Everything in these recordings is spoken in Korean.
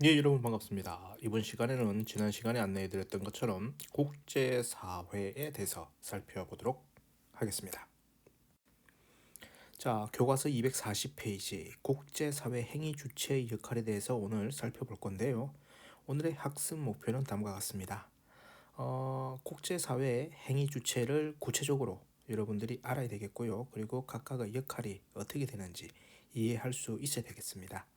예, 여러분 반갑습니다. 이번 시간에는 지난 시간에 안내해드렸던 것처럼 국제사회에 대해서 살펴보도록 하겠습니다. 자, 교과서 240페이지 국제사회 행위 주체의 역할에 대해서 오늘 살펴볼 건데요. 오늘의 학습 목표는 다음과 같습니다. 국제사회의 행위 주체를 구체적으로 여러분들이 알아야 되겠고요. 그리고 각각의 역할이 어떻게 되는지 이해할 수 있어야 되겠습니다.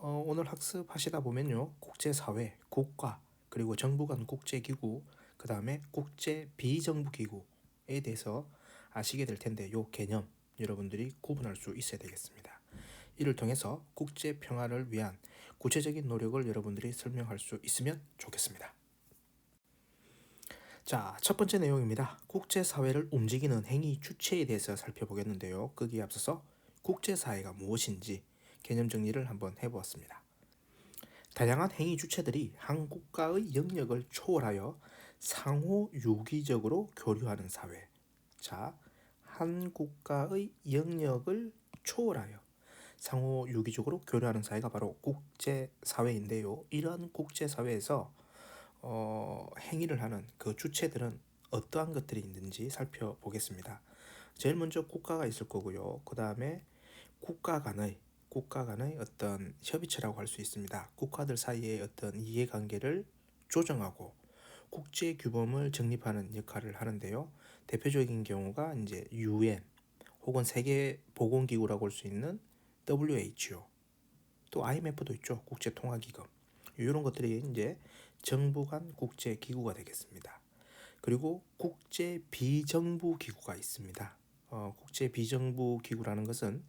오늘 학습하시다 보면요, 국제사회, 국가, 그리고 정부 간 국제기구, 그 다음에 국제 비정부기구에 대해서 아시게 될 텐데, 요 개념 여러분들이 구분할 수 있어야 되겠습니다. 이를 통해서 국제 평화를 위한 구체적인 노력을 여러분들이 설명할 수 있으면 좋겠습니다. 자, 첫 번째 내용입니다. 국제사회를 움직이는 행위 주체에 대해서 살펴보겠는데요. 거기에 앞서서 국제사회가 무엇인지 개념 정리를 한번 해보았습니다. 다양한 행위 주체들이 한 국가의 영역을 초월하여 상호 유기적으로 교류하는 사회. 자, 한 국가의 영역을 초월하여 상호 유기적으로 교류하는 사회가 바로 국제사회인데요. 이러한 국제사회에서 행위를 하는 그 주체들은 어떠한 것들이 있는지 살펴보겠습니다. 제일 먼저 국가가 있을 거고요. 그 다음에 국가 간의 어떤 협의체라고 할 수 있습니다. 국가들 사이의 어떤 이해관계를 조정하고 국제 규범을 정립하는 역할을 하는데요. 대표적인 경우가 이제 UN 혹은 세계 보건기구라고 할 수 있는 WHO, 또 IMF도 있죠. 국제통화기금. 이런 것들이 이제 정부 간 국제 기구가 되겠습니다. 그리고 국제 비정부 기구가 있습니다. 국제 비정부 기구라는 것은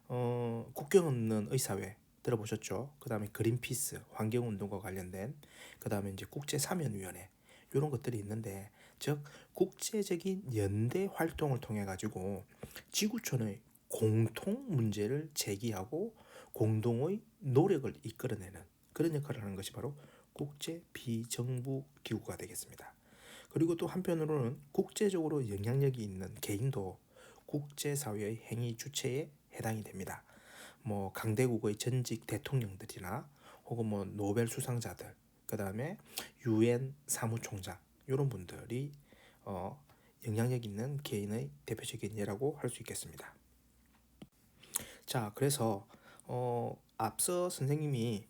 국경 없는 의사회 들어보셨죠? 그 다음에 그린피스 환경운동과 관련된, 그 다음에 이제 국제사면위원회 이런 것들이 있는데, 즉 국제적인 연대 활동을 통해 가지고 지구촌의 공통 문제를 제기하고 공동의 노력을 이끌어내는 그런 역할을 하는 것이 바로 국제 비정부 기구가 되겠습니다. 그리고 또 한편으로는 국제적으로 영향력이 있는 개인도 국제사회의 행위 주체에 해당이 됩니다. 뭐 강대국의 전직 대통령들이나 혹은 뭐 노벨 수상자들, 그 다음에 유엔 사무총장 이런 분들이 영향력 있는 개인의 대표적인 예라고 할 수 있겠습니다. 자, 그래서 앞서 선생님이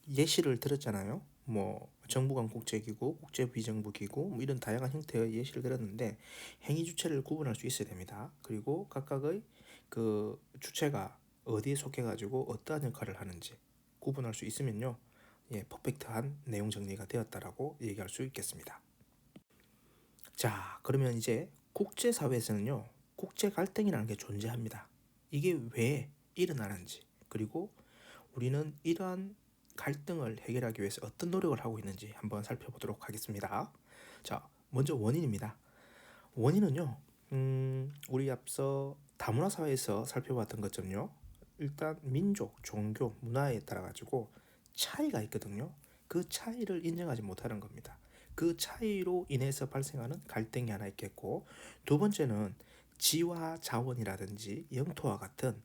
예시를 들었잖아요. 뭐 정부 간 국제기구, 국제비정부기구 뭐 이런 다양한 형태의 예시를 들었는데 행위 주체를 구분할 수 있어야 됩니다. 그리고 각각의 그 주체가 어디에 속해가지고 어떠한 역할을 하는지 구분할 수 있으면요, 예, 퍼펙트한 내용 정리가 되었다라고 얘기할 수 있겠습니다. 자, 그러면 이제 국제사회에서는요, 국제 갈등이라는 게 존재합니다. 이게 왜 일어나는지, 그리고 우리는 이러한 갈등을 해결하기 위해서 어떤 노력을 하고 있는지 한번 살펴보도록 하겠습니다. 자, 먼저 원인입니다. 원인은요, 우리 앞서 다문화 사회에서 살펴봤던 것처럼요, 일단 민족, 종교, 문화에 따라 가지고 차이가 있거든요. 그 차이를 인정하지 못하는 겁니다. 그 차이로 인해서 발생하는 갈등이 하나 있겠고, 두 번째는 지와 자원이라든지 영토와 같은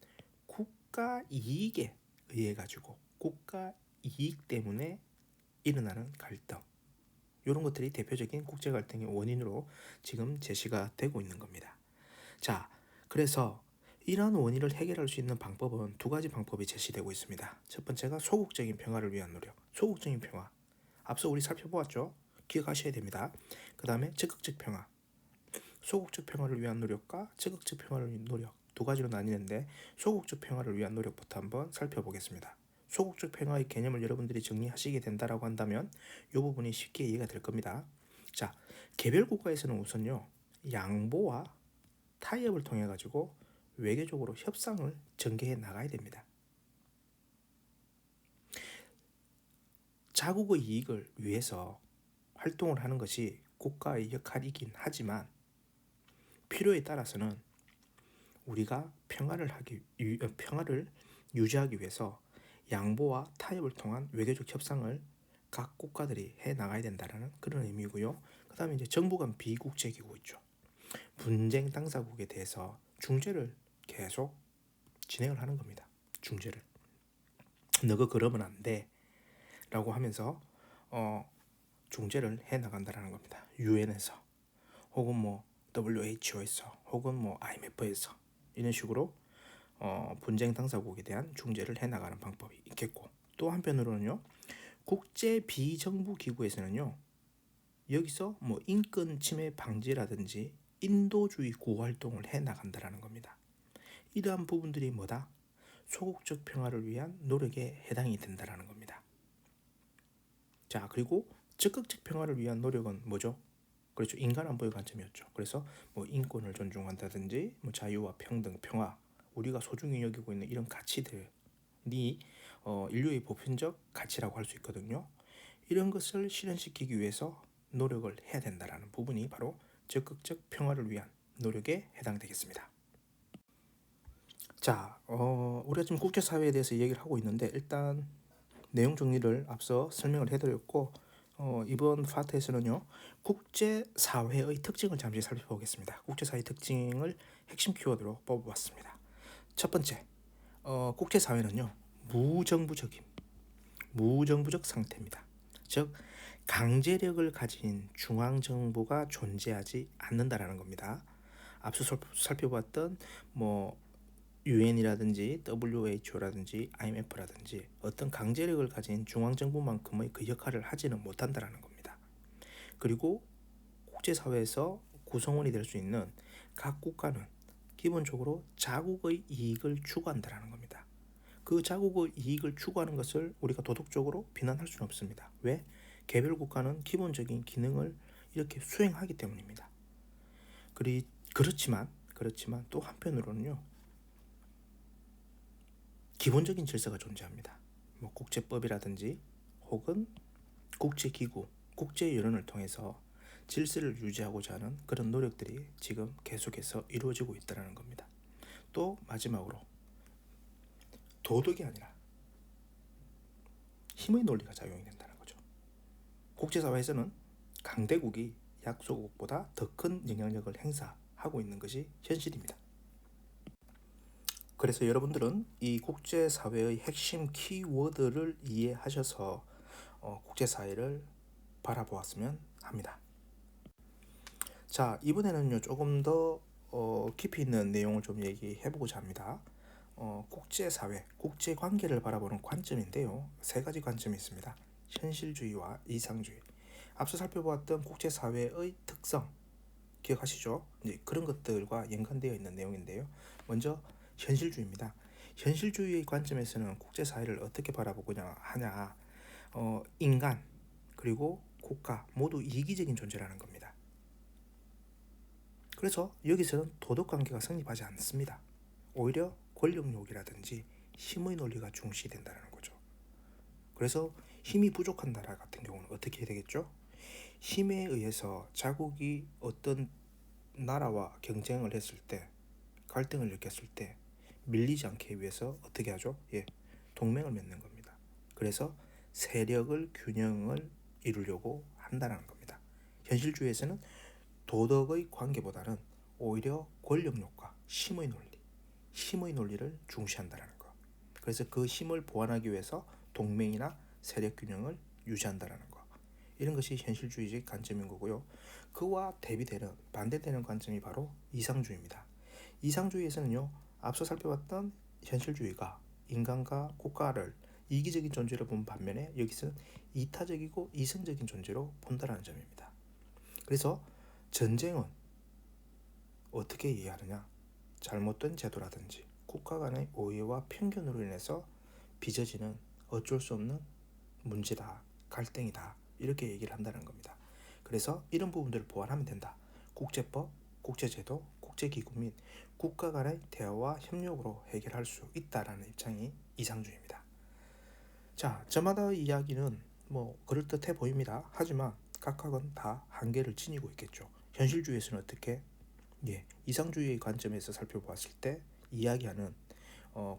국가 이익에 의해 가지고 국가 이익 때문에 일어나는 갈등, 이런 것들이 대표적인 국제 갈등의 원인으로 지금 제시가 되고 있는 겁니다. 자, 그래서 이러한 원인을 해결할 수 있는 방법은 두 가지 방법이 제시되고 있습니다. 첫 번째가 소극적인 평화를 위한 노력. 소극적인 평화. 앞서 우리 살펴보았죠? 기억하셔야 됩니다. 그 다음에 적극적 평화. 소극적 평화를 위한 노력과 적극적 평화를 위한 노력 두 가지로 나뉘는데, 소극적 평화를 위한 노력부터 한번 살펴보겠습니다. 소극적 평화의 개념을 여러분들이 정리하시게 된다라고 한다면 이 부분이 쉽게 이해가 될 겁니다. 자, 개별 국가에서는 우선요, 양보와 타협을 통해 가지고 외교적으로 협상을 전개해 나가야 됩니다. 자국의 이익을 위해서 활동을 하는 것이 국가의 역할이긴 하지만, 필요에 따라서는 우리가 평화를 유지하기 위해서 양보와 타협을 통한 외교적 협상을 각 국가들이 해 나가야 된다는 그런 의미고요. 그 다음에 이제 정부 간 비국제기구 있죠. 분쟁 당사국에 대해서 중재를 계속 진행을 하는 겁니다. 중재를. 너가 그러면 안 돼. 라고 하면서 중재를 해 나간다라는 겁니다. 유엔에서 혹은 뭐 WHO에서 혹은 뭐 IMF에서 이런 식으로 분쟁 당사국에 대한 중재를 해 나가는 방법이 있겠고, 또 한편으로는요, 국제 비정부 기구에서는요, 여기서 뭐 인권 침해 방지라든지 인도주의 구호 활동을 해 나간다라는 겁니다. 이러한 부분들이 뭐다? 소극적 평화를 위한 노력에 해당이 된다라는 겁니다. 자, 그리고 적극적 평화를 위한 노력은 뭐죠? 그렇죠. 인간 안보의 관점이었죠. 그래서 뭐 인권을 존중한다든지 뭐 자유와 평등, 평화, 우리가 소중히 여기고 있는 이런 가치들이 인류의 보편적 가치라고 할 수 있거든요. 이런 것을 실현시키기 위해서 노력을 해야 된다라는 부분이 바로 적극적 평화를 위한 노력에 해당되겠습니다. 자, 우리가 지금 국제사회에 대해서 얘기를 하고 있는데, 일단 내용 정리를 앞서 설명을 해드렸고, 이번 파트에서는요, 국제사회의 특징을 잠시 살펴보겠습니다. 국제사회 특징을 핵심 키워드로 뽑아봤습니다. 첫 번째, 국제사회는요, 무정부적 상태입니다. 즉, 강제력을 가진 중앙정부가 존재하지 않는다라는 겁니다. 앞서 살펴봤던 뭐 유엔이라든지 WHO라든지 IMF라든지 어떤 강제력을 가진 중앙정부만큼의 그 역할을 하지는 못한다라는 겁니다. 그리고 국제사회에서 구성원이 될 수 있는 각 국가는 기본적으로 자국의 이익을 추구한다라는 겁니다. 그 자국의 이익을 추구하는 것을 우리가 도덕적으로 비난할 수는 없습니다. 왜? 개별 국가는 기본적인 기능을 이렇게 수행하기 때문입니다. 그렇지만 또 한편으로는요, 기본적인 질서가 존재합니다. 뭐 국제법이라든지 혹은 국제기구, 국제여론을 통해서 질서를 유지하고자 하는 그런 노력들이 지금 계속해서 이루어지고 있다는 겁니다. 또 마지막으로 도덕이 아니라 힘의 논리가 작용이 된다는 거죠. 국제사회에서는 강대국이 약소국보다 더 큰 영향력을 행사하고 있는 것이 현실입니다. 그래서 여러분들은 이 국제사회의 핵심 키워드를 이해하셔서 국제사회를 바라보았으면 합니다. 자, 이번에는요, 조금 더 깊이 있는 내용을 좀 얘기해보고자 합니다. 국제사회, 국제관계를 바라보는 관점인데요, 세 가지 관점이 있습니다. 현실주의와 이상주의. 앞서 살펴보았던 국제사회의 특성 기억하시죠? 이제 그런 것들과 연관되어 있는 내용인데요. 먼저 현실주의입니다. 현실주의의 관점에서는 국제사회를 어떻게 바라보고냐 하냐, 인간 그리고 국가 모두 이기적인 존재라는 겁니다. 그래서 여기서는 도덕관계가 성립하지 않습니다. 오히려 권력욕이라든지 힘의 논리가 중시된다는 거죠. 그래서 힘이 부족한 나라 같은 경우는 어떻게 해야 되겠죠? 힘에 의해서 자국이 어떤 나라와 경쟁을 했을 때, 갈등을 느꼈을 때 밀리지 않게 위해서 어떻게 하죠? 동맹을 맺는 겁니다. 그래서 세력을 균형을 이루려고 한다는 겁니다. 현실주의에서는 도덕의 관계보다는 오히려 권력욕과 힘의 논리를 중시한다는 거. 그래서 그 힘을 보완하기 위해서 동맹이나 세력 균형을 유지한다는 거. 이런 것이 현실주의적 관점인 거고요. 그와 대비되는 반대되는 관점이 바로 이상주의입니다. 이상주의에서는요, 앞서 살펴봤던 현실주의가 인간과 국가를 이기적인 존재로 본 반면에 여기서는 이타적이고 이성적인 존재로 본다는 점입니다. 그래서 전쟁은 어떻게 이해하느냐? 잘못된 제도라든지 국가 간의 오해와 편견으로 인해서 빚어지는 어쩔 수 없는 문제다, 갈등이다, 이렇게 얘기를 한다는 겁니다. 그래서 이런 부분들을 보완하면 된다. 국제법, 국제제도, 국제기구 및 국가 간의 대화와 협력으로 해결할 수 있다라는 입장이 이상주의입니다. 자, 저마다의 이야기는 뭐 그럴듯해 보입니다. 하지만 각각은 다 한계를 지니고 있겠죠. 현실주의에서는 어떻게? 이상주의의 관점에서 살펴보았을 때 이야기하는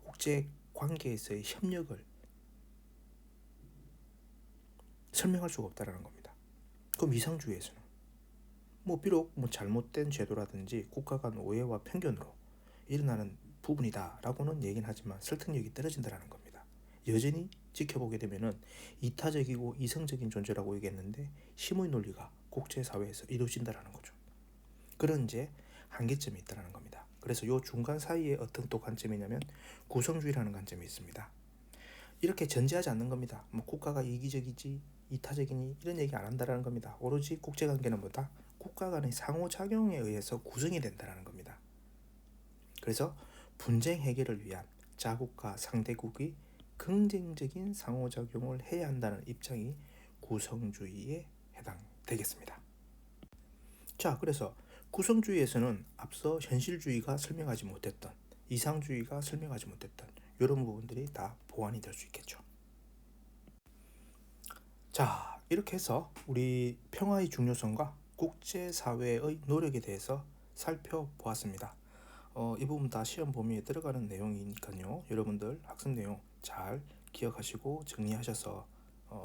국제 관계에서의 협력을 설명할 수가 없다라는 겁니다. 그럼 이상주의에서는 비록 잘못된 제도라든지 국가 간 오해와 편견으로 일어나는 부분이다라고는 얘기는 하지만 설득력이 떨어진다라는 겁니다. 여전히 지켜보게 되면은 이타적이고 이성적인 존재라고 얘기했는데 힘의 논리가 국제사회에서 이루어진다라는 거죠. 그런 이제 한계점이 있다는 겁니다. 그래서 요 중간 사이에 어떤 또 관점이냐면 구성주의라는 관점이 있습니다. 이렇게 전제하지 않는 겁니다. 뭐 국가가 이기적이지 이타적이니 이런 얘기 안 한다라는 겁니다. 오로지 국제관계는 뭐다? 국가 간의 상호작용에 의해서 구성이 된다는 겁니다. 그래서 분쟁 해결을 위한 자국과 상대국의 긍정적인 상호작용을 해야 한다는 입장이 구성주의에 해당되겠습니다. 자, 그래서 구성주의에서는 앞서 현실주의가 설명하지 못했던, 이상주의가 설명하지 못했던 이런 부분들이 다 보완이 될 수 있겠죠. 자, 이렇게 해서 우리 평화의 중요성과 국제사회의 노력에 대해서 살펴보았습니다. 이 부분 다 시험 범위에 들어가는 내용이니까요. 여러분들 학습 내용 잘 기억하시고 정리하셔서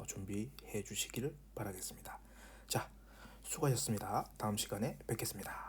준비해 주시기를 바라겠습니다. 자, 수고하셨습니다. 다음 시간에 뵙겠습니다.